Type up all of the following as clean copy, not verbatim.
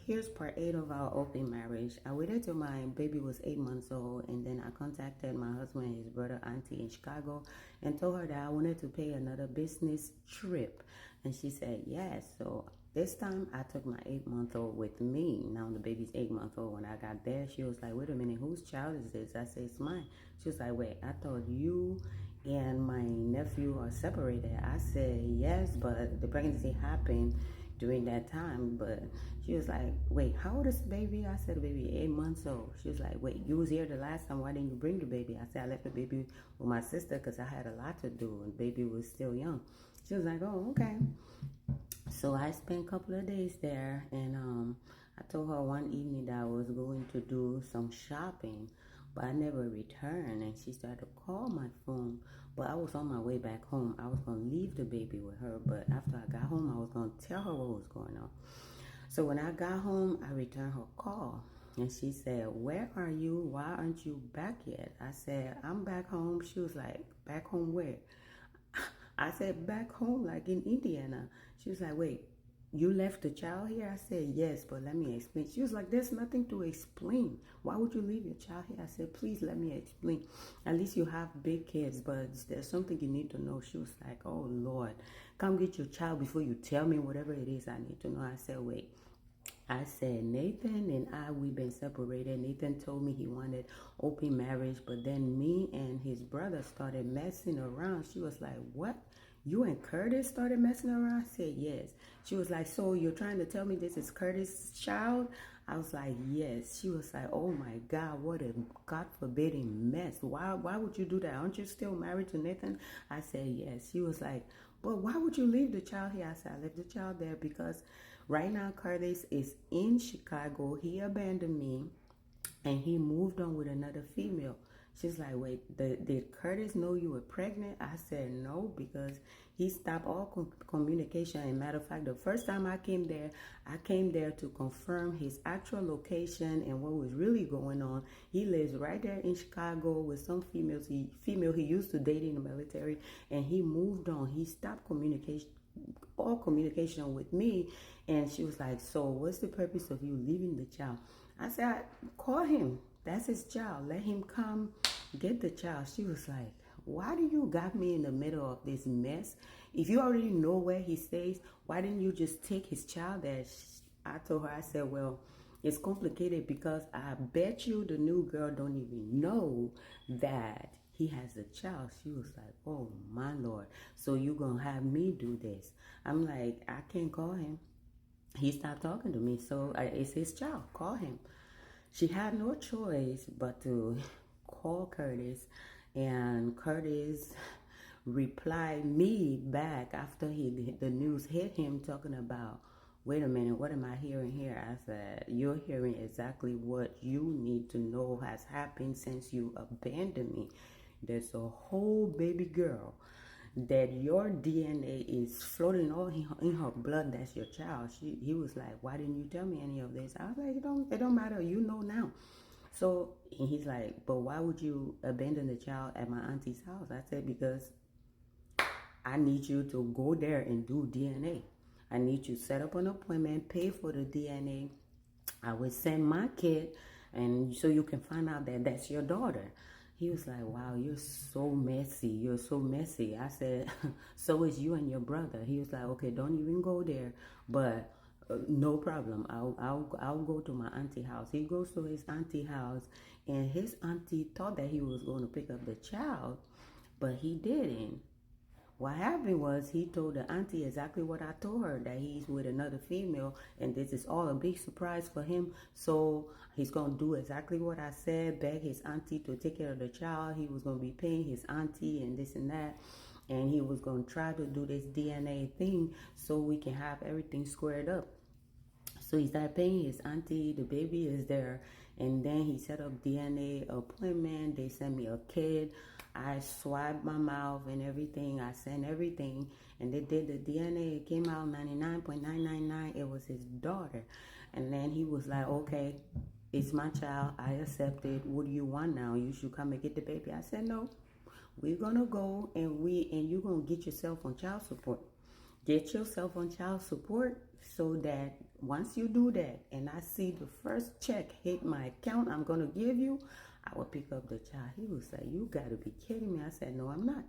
Here's part 8 of our open marriage. I waited till my baby was 8 months old, and then I contacted my husband and his brother auntie in Chicago and told her that I wanted to pay another business trip. And she said yes. So this time I took my 8 month old with me. Now the baby's 8 months old. When I got there, she was like, wait a minute, whose child is this? I said, it's mine. She was like, wait, I thought you and my nephew are separated. I said yes, but the pregnancy happened during that time. But she was like, wait, how old is the baby? I said, the baby 8 months old. She was like, wait, you was here the last time, why didn't you bring the baby? I said, I left the baby with my sister because I had a lot to do and the baby was still young. She was like, oh, okay. So I spent a couple of days there, and I told her one evening that I was going to do some shopping, but I never returned. And she started to call my phone, but I was on my way back home. I was going to leave the baby with her, but after I got home, I was going to tell her what was going on. So when I got home, I returned her call. And she said, where are you? Why aren't you back yet? I said, I'm back home. She was like, back home where? I said, back home, like in Indiana. She was like, wait, you left the child here? I said, yes, but let me explain. She was like, there's nothing to explain. Why would you leave your child here? I said, please let me explain. At least you have big kids, but there's something you need to know. She was like, oh, Lord, come get your child before you tell me whatever it is I need to know. I said, wait. I said, Nathan and I, we've been separated. Nathan told me he wanted open marriage, but then me and his brother started messing around. She was like, what? You and Curtis started messing around? I said, yes. She was like, so you're trying to tell me this is Curtis' child? I was like, yes. She was like, oh my God, what a God forbidding mess. Why would you do that? Aren't you still married to Nathan? I said, yes. She was like, but why would you leave the child here? I said, I left the child there because right now Curtis is in Chicago. He abandoned me and he moved on with another female. She's like, wait, did Curtis know you were pregnant? I said no, because he stopped all communication. And matter of fact, the first time I came there to confirm his actual location and what was really going on. He lives right there in Chicago with some female he used to date in the military, and he moved on. He stopped all communication with me. And she was like, so what's the purpose of you leaving the child? I said, call him. That's his child. Let him come get the child. She was like, why do you got me in the middle of this mess? If you already know where he stays, why didn't you just take his child there? I told her, I said, well, it's complicated because I bet you the new girl don't even know that he has a child. She was like, oh my Lord, so you gonna have me do this? I'm like, I can't call him. He stopped talking to me, so it's his child. Call him. She had no choice but to call Curtis, and Curtis replied me back after the news hit him, talking about, wait a minute, what am I hearing here? I said, you're hearing exactly what you need to know has happened since you abandoned me. There's a whole baby girl that your DNA is floating all in her blood. That's your child. He was like, why didn't you tell me any of this? I was like, it don't matter. You know now. So and he's like, but why would you abandon the child at my auntie's house? I said, because I need you to go there and do DNA. I need you to set up an appointment, pay for the DNA. I would send my kid, and so you can find out that that's your daughter. He was like, wow, you're so messy. You're so messy. I said, so is you and your brother. He was like, okay, don't even go there. But no problem. I'll go to my auntie house. He goes to his auntie house, and his auntie thought that he was going to pick up the child, but he didn't. What happened was he told the auntie exactly what I told her, that he's with another female, and this is all a big surprise for him. So he's going to do exactly what I said, beg his auntie to take care of the child. He was going to be paying his auntie and this and that. And he was going to try to do this DNA thing so we can have everything squared up. So he started paying his auntie. The baby is there. And then he set up DNA appointment. They sent me a kid. I swiped my mouth and everything. I sent everything. And they did the DNA. It came out 99.999. It was his daughter. And then he was like, okay, it's my child. I accept it. What do you want now? You should come and get the baby. I said, no. We're going to go and you're going to get yourself on child support. Get yourself on child support so that once you do that and I see the first check hit my account I'm going to give you, I will pick up the child. He was like, you got to be kidding me. I said, no, I'm not.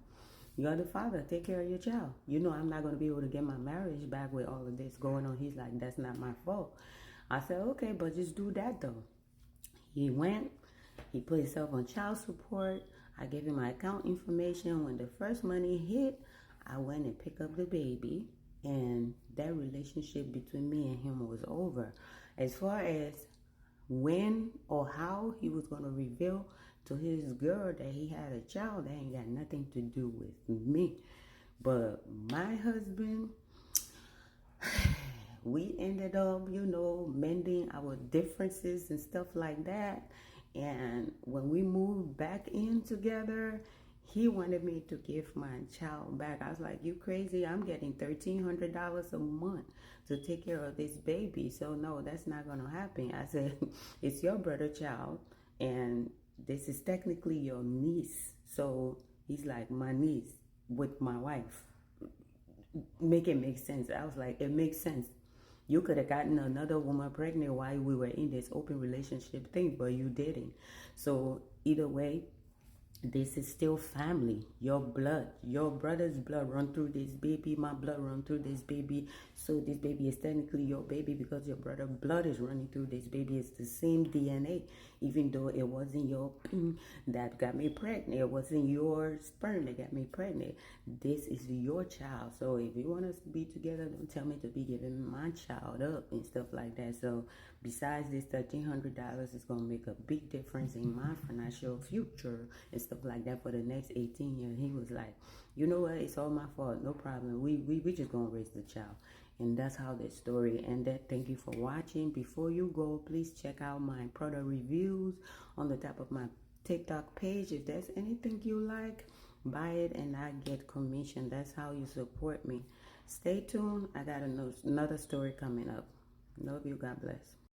You're the father. Take care of your child. You know I'm not going to be able to get my marriage back with all of this going on. He's like, that's not my fault. I said, okay, but just do that though. He went, he put himself on child support. I gave him my account information. When the first money hit, I went and picked up the baby, and that relationship between me and him was over. As far as when or how he was going to reveal to his girl that he had a child, that ain't got nothing to do with me. But my husband, we ended up, mending our differences and stuff like that. And when we moved back in together, he wanted me to give my child back. I was like, you crazy? I'm getting $1,300 a month to take care of this baby. So no, that's not going to happen. I said, it's your brother child, and this is technically your niece. So he's like, my niece with my wife. Make it make sense. I was like, it makes sense. You could have gotten another woman pregnant while we were in this open relationship thing, but you didn't. So either way, this is still family. Your blood, your brother's blood run through this baby, my blood run through this baby. So this baby is technically your baby because your brother's blood is running through this baby. It's the same DNA, even though it wasn't your that got me pregnant. It wasn't your sperm that got me pregnant. This is your child. So if you want us to be together, don't tell me to be giving my child up and stuff like that. So besides this $1,300 is gonna make a big difference in my financial future and stuff like that for the next 18 years. He was like, you know what, it's all my fault, no problem. We just gonna raise the child. And that's how the story ended. Thank you for watching. Before you go, please check out my product reviews on the top of my TikTok page. If there's anything you like, buy it and I get commission. That's how you support me. Stay tuned. I got another story coming up. Love you. God bless.